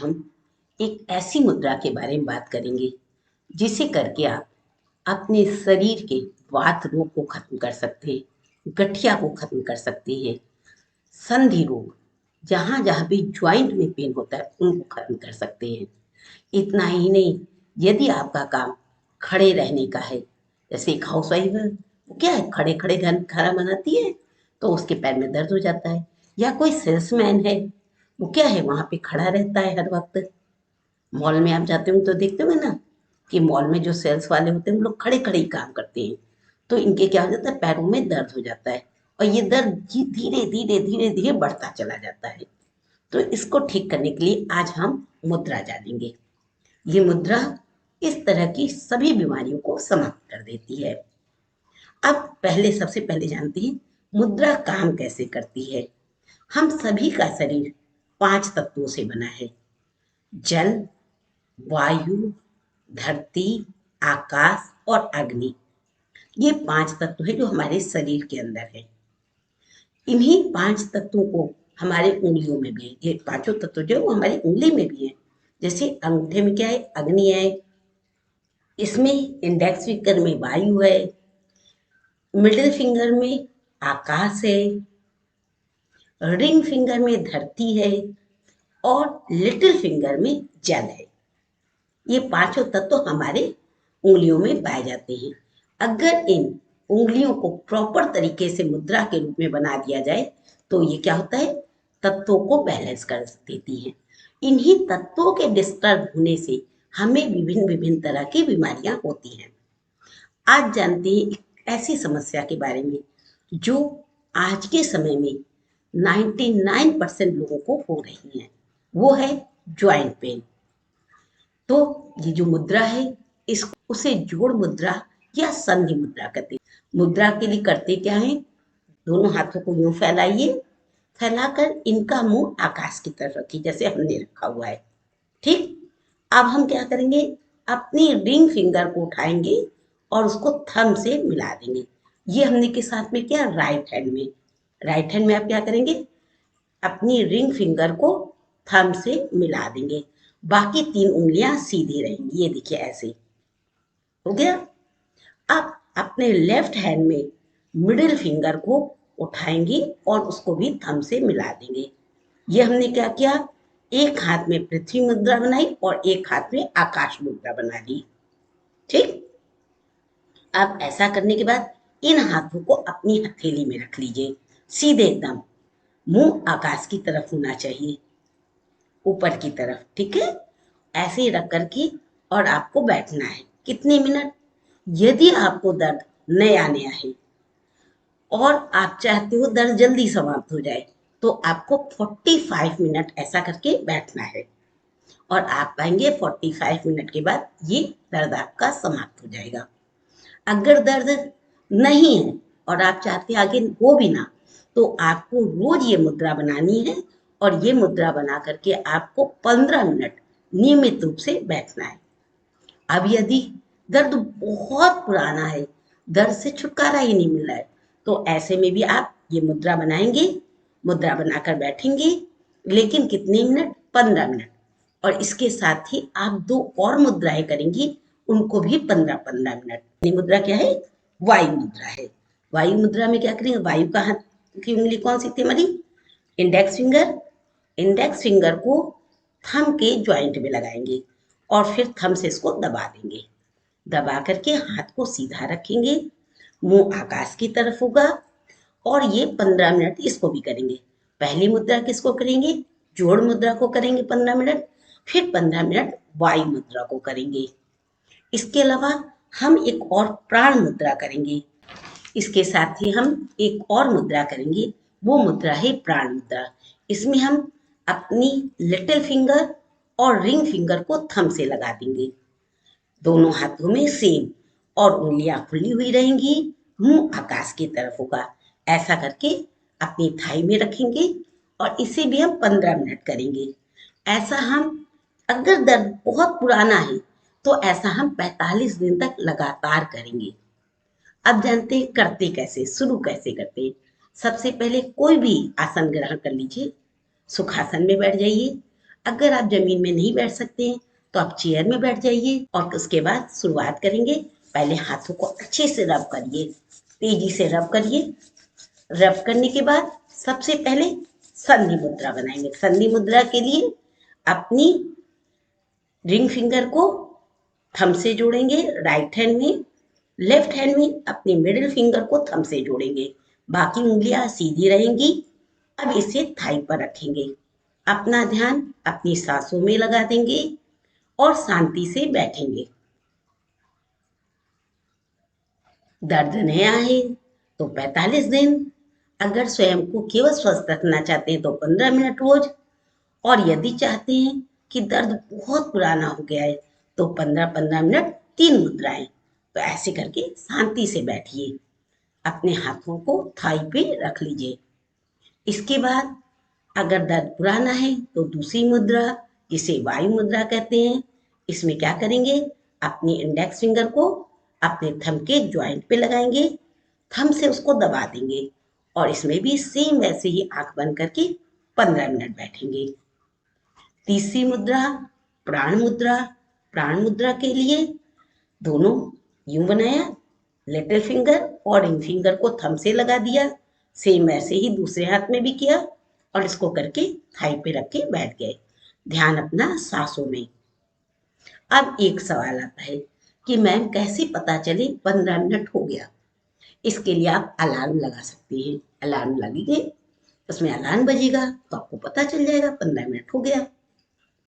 हम एक ऐसी मुद्रा के बारे में बात करेंगे जिसे करके आप अपने शरीर के वात रोग को खत्म कर सकते हैं, गठिया को खत्म कर सकते हैं, संधि रोग जहाँ जहाँ भी ज्वाइंट में पेन होता है उनको खत्म कर सकते हैं। इतना ही नहीं, यदि आपका काम खड़े रहने का है, जैसे एक हाउस वाइफ है, वो क्या है खड़े खड़े खाना बनाती है तो उसके पैर में दर्द हो जाता है। या कोई सेल्समैन है, वो क्या है वहां पे खड़ा रहता है हर वक्त। मॉल में आप जाते हो तो देखते हो ना कि मॉल में जो सेल्स वाले होते हैं वो लोग खड़े खड़े ही काम करते हैं, तो इनके क्या हो जाता है, पैरों में दर्द हो जाता है और ये दर्द धीरे धीरे धीरे धीरे बढ़ता चला जाता है। तो इसको ठीक करने के लिए आज हम मुद्रा जानेंगे। ये मुद्रा इस तरह की सभी बीमारियों को समाप्त कर देती है। अब सबसे पहले जानते हैं मुद्रा काम कैसे करती है। हम सभी का शरीर 5 तत्वों से बना है। जल, वायु, धरती, आकाश और अग्नि। ये 5 तत्व है जो हमारे शरीर के अंदर है। इन्हीं 5 तत्वों को हमारे उंगलियों में भी है। ये पांचों तत्व जो है वो हमारी उंगली में भी है। जैसे अंगूठे में क्या है, अग्नि है, इसमें इंडेक्स फिंगर में वायु है, मिडिल फिंगर में आकाश है, रिंग फिंगर में धरती है और लिटिल फिंगर में जल है। ये पांचों तत्व हमारे उंगलियों में पाए जाते हैं। अगर इन उंगलियों को प्रॉपर तरीके से मुद्रा के रूप में बना दिया जाए तो ये क्या होता है, तत्वों को बैलेंस कर देती है। इन्हीं तत्वों के डिस्टर्ब होने से हमें विभिन्न विभिन्न तरह की बीमारियां होती हैं। आज जानते हैं एक ऐसी समस्या के बारे में जो आज के समय में 99% लोगों को हो रही है, वो है ज्वाइंट पेन। तो ये जो मुद्रा है इस उसे जोड़ मुद्रा या संधि मुद्रा कहते हैं। मुद्रा के लिए करते क्या है, दोनों हाथों को यूं फैलाइए, फैलाकर इनका मुंह आकाश की तरफ रखिए जैसे हमने रखा हुआ है। ठीक, अब हम क्या करेंगे, अपनी रिंग फिंगर को उठाएंगे और उसको थंब से मिला देंगे। ये हमने के साथ में क्या, राइट हैंड में आप क्या करेंगे, अपनी रिंग फिंगर को थंब से मिला देंगे। बाकी 3 उंगलियां सीधी रहेंगी, ये देखिए ऐसे हो गया। अब अपने लेफ्ट हैंड में मिडिल फिंगर को उठाएंगे और उसको भी थंब से मिला देंगे। ये हमने क्या किया, एक हाथ में पृथ्वी मुद्रा बनाई और एक हाथ में आकाश मुद्रा बना ली। ठीक, अब ऐसा करने के बाद इन हाथों को अपनी हथेली में रख लीजिए, सीधे एकदम, मुंह आकाश की तरफ होना चाहिए, ऊपर की तरफ। ठीक है, ऐसे ही रख करके और आपको बैठना है कितने मिनट। यदि आपको दर्द नया नया है और आप चाहते हो दर्द जल्दी समाप्त हो जाए तो आपको 45 मिनट ऐसा करके बैठना है और आप पाएंगे 45 मिनट के बाद ये दर्द आपका समाप्त हो जाएगा। अगर दर्द नहीं है और आप चाहते हैं आगे हो भी ना, तो आपको रोज ये मुद्रा बनानी है और ये मुद्रा बना करके आपको 15 मिनट नियमित रूप से बैठना है। अब यदि दर्द बहुत पुराना है, दर्द से छुटकारा ही नहीं मिल रहा है, तो ऐसे में भी आप ये मुद्रा बनाएंगे, मुद्रा बनाकर बैठेंगे, लेकिन कितने मिनट, 15 मिनट। और इसके साथ ही आप 2 और मुद्राएं करेंगी, उनको भी 15-15 मिनट। ये मुद्रा क्या है, वायु मुद्रा है। वायु मुद्रा में क्या करेंगे, वायु का हाथ की उंगली कौन सी थी हमारी, इंडेक्स फिंगर। इंडेक्स फिंगर को थंब के ज्वाइंट में लगाएंगे और फिर थंब से इसको दबा देंगे। दबा करके हाथ को सीधा रखेंगे, मुंह आकाश की तरफ होगा और ये 15 मिनट इसको भी करेंगे। पहली मुद्रा किसको करेंगे, जोड़ मुद्रा को करेंगे 15 मिनट, फिर 15 मिनट वायु मुद्रा को करेंगे। इसके अलावा हम एक और प्राण मुद्रा करेंगे। इसके साथ ही हम एक और मुद्रा करेंगे, वो मुद्रा है प्राण मुद्रा। इसमें हम अपनी लिटिल फिंगर और रिंग फिंगर को थंब से लगा देंगे, दोनों हाथों में सेम, और उंगलियां खुली हुई रहेंगी, मुंह आकाश की तरफ होगा। ऐसा करके अपनी थाई में रखेंगे और इसे भी हम 15 मिनट करेंगे। ऐसा हम, अगर दर्द बहुत पुराना है तो ऐसा हम 45 दिन तक लगातार करेंगे। अब जानते हैं करते कैसे, शुरू कैसे करते हैं। सबसे पहले कोई भी आसन ग्रहण कर लीजिए, सुखासन में बैठ जाइए, अगर आप जमीन में नहीं बैठ सकते हैं तो आप चेयर में बैठ जाइए और उसके बाद शुरुआत करेंगे। पहले हाथों को अच्छे से रब करिए, तेजी से रब करिए। रब करने के बाद सबसे पहले संधि मुद्रा बनाएंगे। संधि मुद्रा के लिए अपनी रिंग फिंगर को थंब से जोड़ेंगे राइट हैंड में, लेफ्ट हैंड में अपनी मिडिल फिंगर को थंब से जोड़ेंगे, बाकी उंगलियां सीधी रहेंगी। अब इसे थाई पर रखेंगे, अपना ध्यान अपनी सांसों में लगा देंगे और शांति से बैठेंगे। दर्द नहीं आए तो 45 दिन। अगर स्वयं को केवल स्वस्थ रखना चाहते हैं तो 15 मिनट रोज। और यदि चाहते हैं कि दर्द बहुत पुराना हो गया है तो 15-15 मिनट 3 मुद्राएं। तो ऐसे करके शांति से बैठिए, अपने हाथों को थाई पे रख लीजिए। इसके बाद अगर दर्द पुराना है तो दूसरी मुद्रा, जिसे वायु मुद्रा कहते हैं, इसमें क्या करेंगे, अपनी इंडेक्स फिंगर को अपने थंब के ज्वाइंट पे लगाएंगे, थंब से उसको दबा देंगे और इसमें भी सेम वैसे ही आंख बंद करके 15 मिनट बैठेंगे। तीसरी मुद्रा प्राण मुद्रा। प्राण मुद्रा के लिए दोनों यूं बनाया, लिटिल फिंगर और रिंग फिंगर को थंब से लगा दिया, सेम वैसे ही दूसरे हाथ में भी किया और इसको करके थाई पे रख के बैठ गए, ध्यान अपना सांसों में। अब एक सवाल आता है कि मैम कैसे पता चले 15 मिनट हो गया। इसके लिए आप अलार्म लगा सकते हैं। अलार्म लगेंगे, उसमें अलार्म बजेगा तो आपको पता चल जाएगा 15 मिनट हो गया।